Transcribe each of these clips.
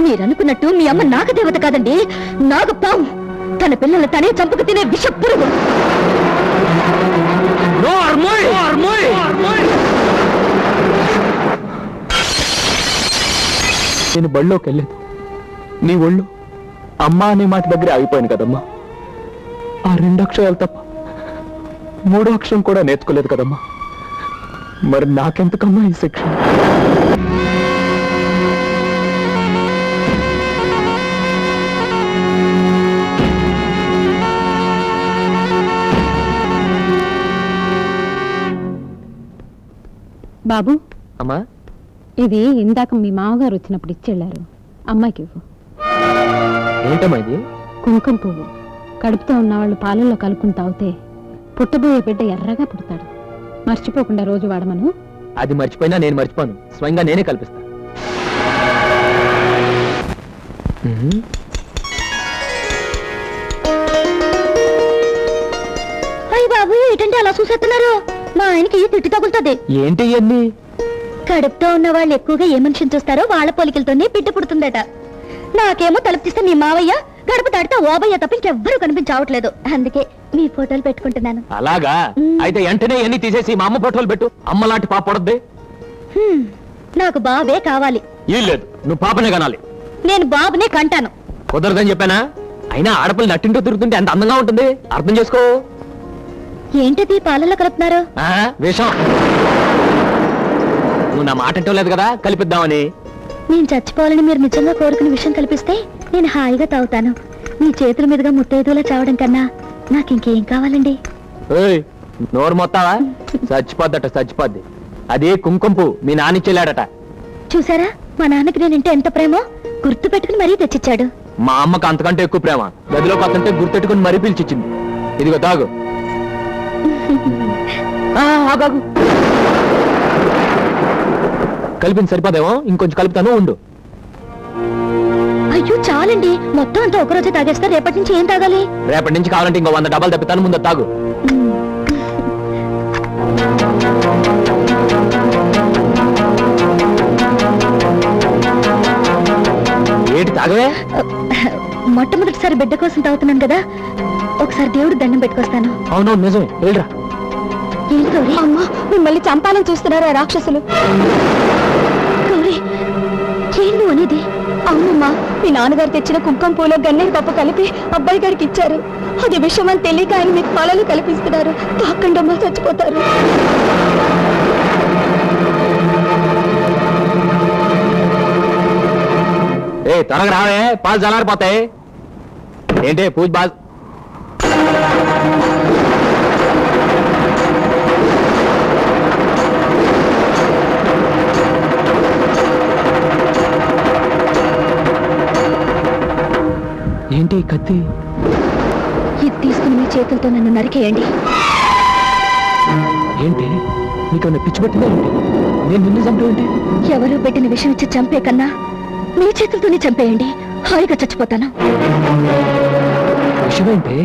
మీరనుకున్నట్టు మీ అమ్మ నాగదేవత కాదండి, నాగపాము. తన పిల్లలు తనే చంపుకు తినే విష పురుగు. నేను బళ్ళోకి వెళ్ళలేదు, నీ ఒళ్ళు అమ్మా అనే మాట దగ్గర ఆగిపోయాను కదమ్మా. ఆ 2 అక్షరాలు తప్ప 3వ అక్షరం కూడా నేర్చుకోలేదు కదమ్మా. మరి నాకెందుకమ్మా ఈ శిక్ష? బాబు, అమ్మా, ఇది ఇందాక మీ మామగారు వచ్చినప్పుడు ఇచ్చెళ్ళారు. అమ్మాయికి ఇవ్వు. ఏంటమ్మా ఇది? కుంకుమ పువ్వు. కడుపుతో ఉన్నవాళ్ళు పాలల్లో కలుపుకుని తాగితే పుట్టబోయే బిడ్డ ఎర్రగా పుడతాడు. మర్చిపోకుండా రోజు వాడమను. అది మర్చిపోయినా నేను మర్చిపోను, స్వయంగా నేనే కల్పిస్తా. అయ్య బాబు, ఏంటంటే అలా చూసేస్తున్నారు? మా ఆయనకి తిట్టి తగులుతుంది. ఏంటి ఇవన్నీ? కడుపుతో ఉన్న వాళ్ళు ఎక్కువగా ఏ మనిషిని చూస్తారో వాళ్ళ పోలికలతోనే బిడ్డ పుడుతుందట. నాకేమో తలుపు తీస్తే మీ మావయ్య, గడప దాటితే ఓబయ్య తప్ప ఇంకెవ్వరూ కనిపించవట్లేదు. అందుకే మీ ఫోటోలు పెట్టుకుంటున్నాను. అలాగా? అయితే వెంటనే ఎన్ని తీసేసి మా అమ్మ ఫోటోలు పెట్టు. అమ్మ లాంటి పాప పడద్ది. నాకు బాబే కావాలి. ఏం లేదు, నువ్వు పాపనే కనాలి. నేను బాబునే కంటాను. కుదరదని చెప్పానా? అయినా ఆడపిల్ల నట్టింటూ తిరుగుతుంటే ఎంత అందంగా ఉంటుంది, అర్థం చేసుకో. ఏంటిది పాలల్లో కలుపుతున్నారు? విషం. నువ్వు నా మాట అంటూ లేదు కదా కలిపిద్దామని. నేను చచ్చిపోవాలని మీరు నిజంగా కోరుకునే విషయం కల్పిస్తే నేను హాయిగా తాగుతాను. మీ చేతుల మీదుగా ముత్తైదులా చావడం కన్నా నాకు ఇంకేం కావాలండి? నోరు మొత్తావా? చచ్చిపోద్దట, చచ్చిపోద్ది. అది కుంకుంపు మీ నాన్న చెల్లాడట. చూసారా, మా నాన్నకి నేనంటే ఎంత ప్రేమో గుర్తు పెట్టుకుని మరీ తెచ్చిచ్చాడు. మా అమ్మకు అంతకంటే ఎక్కువ ప్రేమ. గదిలో పక్కంటే గుర్తెట్టుకుని మరీ పిలిచిచ్చింది. ఇదిగో తాగు. కలిపింది సరిపోదేమో, ఇంకొంచెం కలుపుతాను, ఉండు. అయ్యో చాలండి, మొత్తం అంతా ఒకరోజే తాగేస్తా. రేపటి నుంచి ఏం తాగాలి? రేపటి నుంచి కావాలంటే ఇంకో 100 డబ్బాలు తప్పితాను, ముందు తాగు. ఏంటి తాగవే? మొట్టమొదటిసారి బిడ్డ కోసం తాగుతున్నాను కదా, ఒకసారి దేవుడు దండం పెట్టుకొస్తాను. అవునవును, నిజమే. వెళ్ళరా. అమ్మా, మిమ్మల్ని చంపాలని చూస్తున్నారా రాక్షసులు? గౌరీ, ఏం నువ్వు అనేది? అవునమ్మా, మీ నాన్నగారు తెచ్చిన కుంకుమ పూలో గన్నేరు పప్పు కలిపి అబ్బాయి గారికి ఇచ్చారు. అది విషయం అని తెలియక ఆయన మీకు పాలలు కల్పిస్తున్నారు. తాకండమ్మా, చచ్చిపోతారు. త్వరగా రావే, పాలు చల్లారిపోతాయి. ఏంటి పూజ బాగా? ఏంటి కత్తి? ఇది తీసుకుని మీ చేతులతో నన్ను నరికేయండి. ఏంటి నీకన్నా పిచ్చి పెట్టిందా ఏంటి? నేను నిన్ను చంపేంటి? ఎవరో పెట్టిన విషయం ఇచ్చి చంపే కన్నా మీ చేతులతోనే చంపేయండి, హాయిగా చచ్చిపోతాను. విషయం ఏంటి?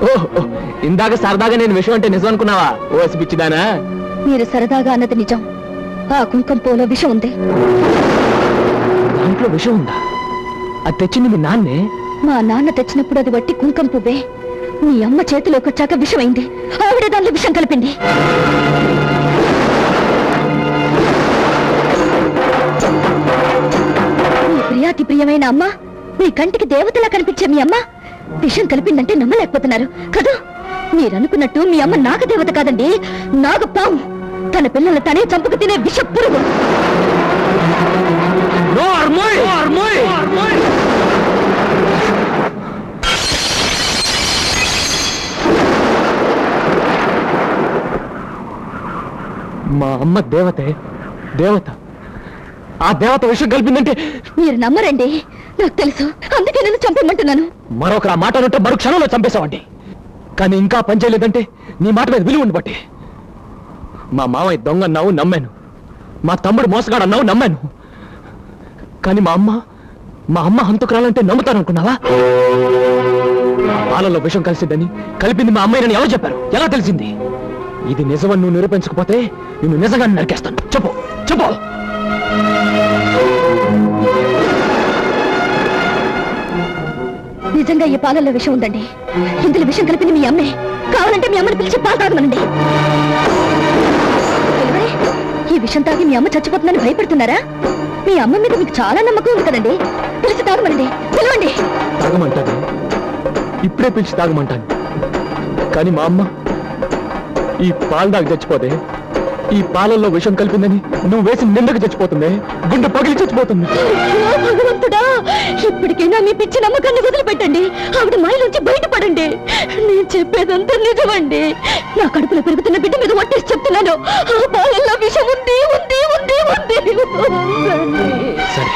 ఓహో, ఇందాక సరదాగా నేను విషయం అంటే నిజం అనుకున్నావా? ఓసి పిచ్చిదానా? మీరు సరదాగా అన్నది నిజం. ఆ కుంకుమ పూలో విషం ఉంది. దాంట్లో విషం ఉందా? అది తెచ్చింది మీ నాన్నే? మా నాన్న తెచ్చినప్పుడు అది వట్టి కుంకుమ పువ్వే. మీ అమ్మ చేతిలోకి వచ్చాక విషమైంది. ఆవిడ దానిలో విషం కలిపింది. మీ ప్రియాతి ప్రియమైన అమ్మ, మీ కంటికి దేవతలా కనిపించే మీ అమ్మ విషం కలిపిందంటే నమ్మలేకపోతున్నారు కదా? మీరనుకున్నట్టు మీ అమ్మ నాగదేవత కాదండి, నాగపాము. తన పిల్లలు తనే చంపుకు తినే విష పురుగు. మా అమ్మ దేవతే, దేవత. ఆ దేవత విషయం కలిపిందంటే మీరు నమ్మరండి, నాకు తెలుసు. అందుకే నేను చంపమంటున్నాను. మరొకరు ఆ మాట ఉంటే మరో క్షణంలో చంపేశావండి. కానీ ఇంకా పనిచేయలేదంటే నీ మాట మీద విలువ ఉండబట్టి. మా మామయ్య దొంగ అన్నావు, నమ్మాను. మా తమ్ముడు మోసగాడు అన్నావు, నమ్మాను. కానీ మా అమ్మ హంతకురాలంటే నమ్ముతాను అనుకున్నావా? పాలలో విషం కలిసిద్దని కలిపింది మా అమ్మాయిని ఎవరు చెప్పారు? ఎలా తెలిసింది? ఇది నిజమని నువ్వు నిరూపించకపోతే నిన్ను నిజంగా నరికేస్తాను. చెప్పు చెప్పు. నిజంగా ఈ పాలల్లో విషం ఉందండి. ఇందులో విషం కలిపింది మీ అమ్మే. కావాలంటే మీ అమ్మని పిలిచి పాలు తాగమనండి. ఏమండి? ఈ విషం తాగి మీ అమ్మ చచ్చిపోతుందని భయపడుతున్నారా? మీ అమ్మ మీద మీకు చాలా నమ్మకం ఉంది కదండి. పిలిచి తాగమనండి. పిలవండి. తాగమంటాను, ఇప్పుడే పిలిచి తాగమంటాను. కానీ మా అమ్మ ఈ పాలు దాకా చచ్చిపోతే, ఈ పాలల్లో విషం కలిపిందని నువ్వు వేసి నిందకు చచ్చిపోతుంది, గుండె పగిలి చచ్చిపోతుంది. అయ్యో భగవంతుడా, ఇప్పటికైనా మీ పిచ్చి నమ్మకాన్ని వదిలిపెట్టండి. ఆవిడ మాయలోంచి బయటపడండి. నేను చెప్పేదంతా నిజమండి. నా కడుపులో పెరుగుతున్న బిడ్డ మీద ఒట్టేసి చెప్తున్నాను. ఆ పాలల్లో విషం ఉంది ఉంది ఉంది ఉంది. సరే,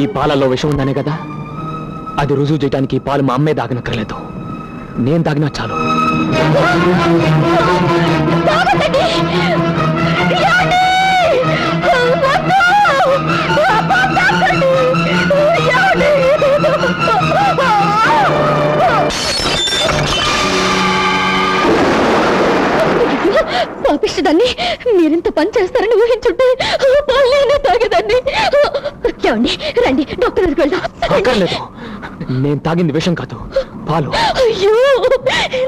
ఈ పాలల్లో విషం ఉందనే కదా, అది రుజువు చేయడానికి ఈ పాలు మా అమ్మే తాగనక్కర్లేదు, నేను తాగినా చాలు. తాగండి. ఏమండి? వద్దు. అబ్బా, తాగండి. ఏమండి? పాపిష్టదాన్ని, మీరింత పని చేస్తారని ఊహించుంటే పాలేనే తాగేదాన్ని. ఏమండి, రండి డాక్టర్ దగ్గరికి వెళ్దాం. అక్కర్లేదు, నేను తాగింది విషం కాదు, పాలు. అయ్యో,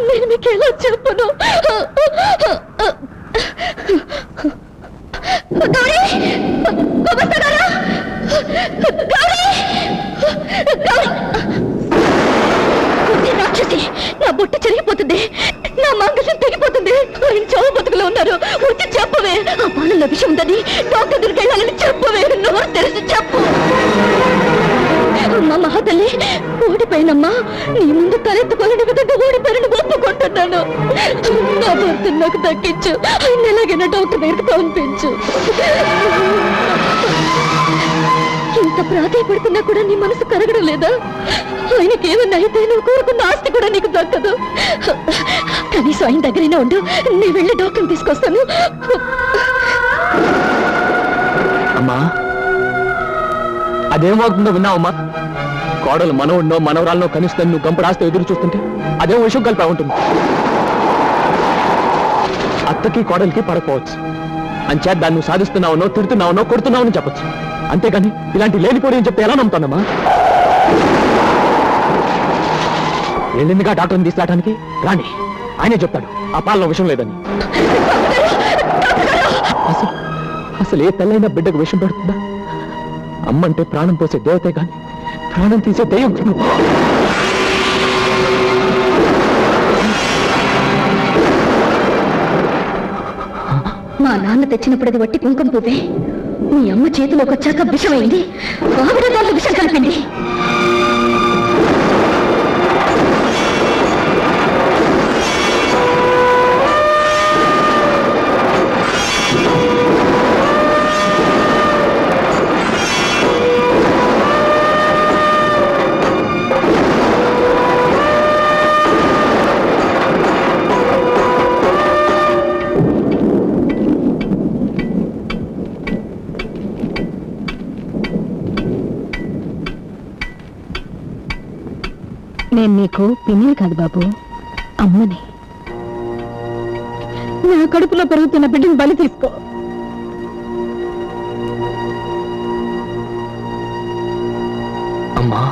నేను మీకు ఎలా చెప్పను? గౌరీ! గుమస్తాగారా? గౌరీ! గౌరీ! ఉంది రాక్షసి, నా బొట్టు చెరిగిపోతుంది, నా మంగళం తెగిపోతుంది. ఆయన చావు బతుకులో ఉన్నారు. వచ్చి చెప్పవే, ఆ పాలల్లో విషయం ఉందని డాక్టర్ దగ్గరికి వెళ్ళాలని చెప్పవే. నోరు తెలిసి చెప్పు. అమ్మా మహాతల్లి, ఓడిపోయినమ్మా. నీ ముందు తలెత్తుకోలేని విధంగా ఓడిపోయిన ఒప్పుకుంటున్నాను. నా భర్త నాకు దక్కించు. ఆయన ఎలాగైనా డాక్టర్ దగ్గరికి పంపించు. ఇంత ప్రాధాయపడుతున్నా కూడా నీ మనసు కరగడం లేదా? ఆయనకి ఏమన్నా అయితే నువ్వు కోరుకున్న ఆస్తి కూడా నీకు దక్కదు. కనీసం ఆయన దగ్గరైనా ఉండు. నీ వెళ్ళి డాక్టర్ని తీసుకొస్తాను. అమ్మా, అదేమవుతుందో విన్నావమ్మా? కోడలు మనవుడినో మనవరాలనో కనిస్తాను నువ్వు గంప రాస్తే ఎదురు చూస్తుంటే అదేం విషయం కలిపా ఉంటుంది. అత్తకి కోడలికి పడకపోవచ్చు, అంచేత దాన్ని నువ్వు సాధిస్తున్నావునో తిడుతున్నావునో కొడుతున్నావని చెప్పచ్చు. అంతేగాని ఇలాంటి లేనిపోయి అని చెప్పి ఎలా నమ్ముతానమ్మా? వెళ్ళిందిగా డాక్టర్ని తీసుకురావడానికి, రాని ఆయనే చెప్తాడు ఆ పాలలో విషయం లేదని. అసలు ఏ తల్లైనా బిడ్డకు విషం పెడుతుందా? అమ్మంటే ప్రాణం పోసే దేవతే గాని ప్రాణం తీసే దెయ్యం. మా నాన్న తెచ్చినప్పుడు అది వట్టి కుంకుమ పువ్వే. మీ అమ్మ చేతిలోకి వచ్చాక విషమైంది. ఆవిడ దాంట్లో విషం కలిపింది. నేను నీకు పిన్ని కాదు బాబు, అమ్మని. నా కడుపులో పెరుగుతున్న బిడ్డని బలి తీసుకో. అమ్మా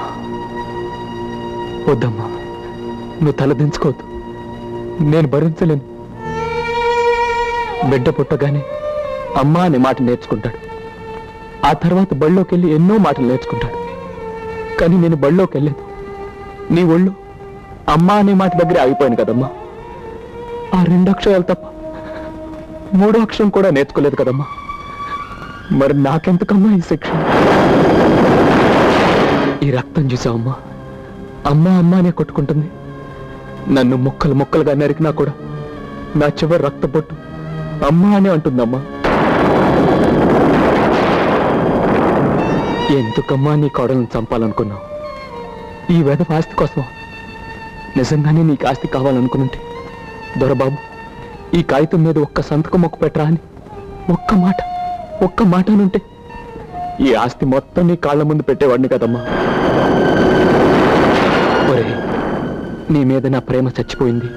వద్దమ్మా, నువ్వు తలదించుకోవద్దు, నేను భరించలేను. బిడ్డ పుట్టగానే అమ్మా అనే మాట నేర్చుకుంటాడు. ఆ తర్వాత బళ్ళోకి వెళ్ళి ఎన్నో మాటలు నేర్చుకుంటాడు. కానీ నేను బళ్ళోకి వెళ్ళలేదు. నీ ఒళ్ళు అమ్మా అనే మాట దగ్గరే ఆగిపోయాను కదమ్మా. ఆ 2 అక్షరాలు తప్ప 3వ అక్షరం కూడా నేర్చుకోలేదు కదమ్మా. మరి నాకెందుకమ్మా ఈ శిక్ష? ఈ రక్తం చూసావమ్మా, అమ్మా అమ్మా అనే కొట్టుకుంటుంది. నన్ను ముక్కలు ముక్కలుగా నరికినా కూడా నా చివరి రక్తపొట్టు అమ్మా అనే అంటుందమ్మా. ఎందుకమ్మా నీ కోడలను చంపాలనుకున్నావు? ఈ వెధవ ఆస్తి కోసమా? నిజంగానే నీకు ఆస్తి కావాలనుకునుంటే దొరబాబు, ఈ కాగితం మీద ఒక్క సంతకం మొక్కు పెట్టరా అని ఒక్క మాట అనుంటే ఈ ఆస్తి మొత్తం నీ కాళ్ళ ముందు పెట్టేవాడిని కదమ్మా. ఒరే, నీ మీద నా ప్రేమ చచ్చిపోయింది,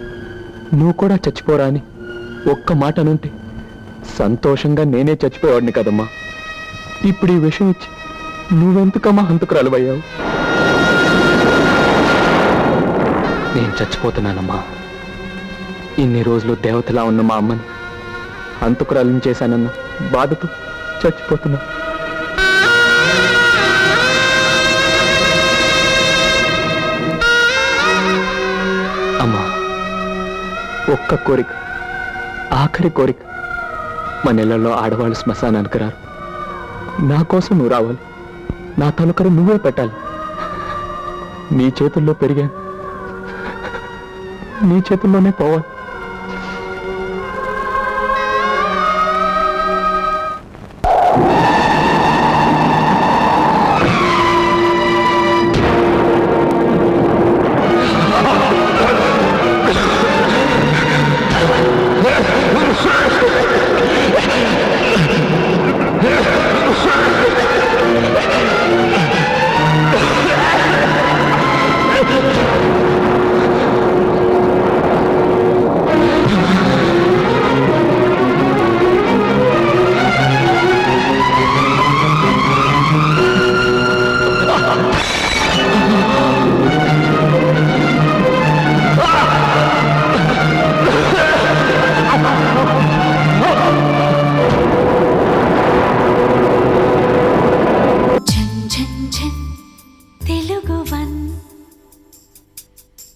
నువ్వు కూడా చచ్చిపోరా అని ఒక్క మాట అనుంటే సంతోషంగా నేనే చచ్చిపోయేవాడిని కదమ్మా. ఇప్పుడు ఈ విషయం ఇచ్చి నువ్వెందుకమ్మా హంతకురాలువయ్యావు? నేను చచ్చిపోతున్నానమ్మా. ఇన్ని రోజులు దేవతలా ఉన్న మా అమ్మని అంతకురాలను చేశానన్న బాధతో చచ్చిపోతున్నా. అమ్మా, ఒక్క కోరిక, ఆఖరి కోరిక. మా నెలల్లో ఆడవాళ్ళు శ్మశానానికి రారు. నా కోసం నువ్వు రావాలి. నా తలకరు నువ్వే పెట్టాలి. నీ చేతుల్లో పెరిగాను, నీ చేతుల్లోనే పోవాలి.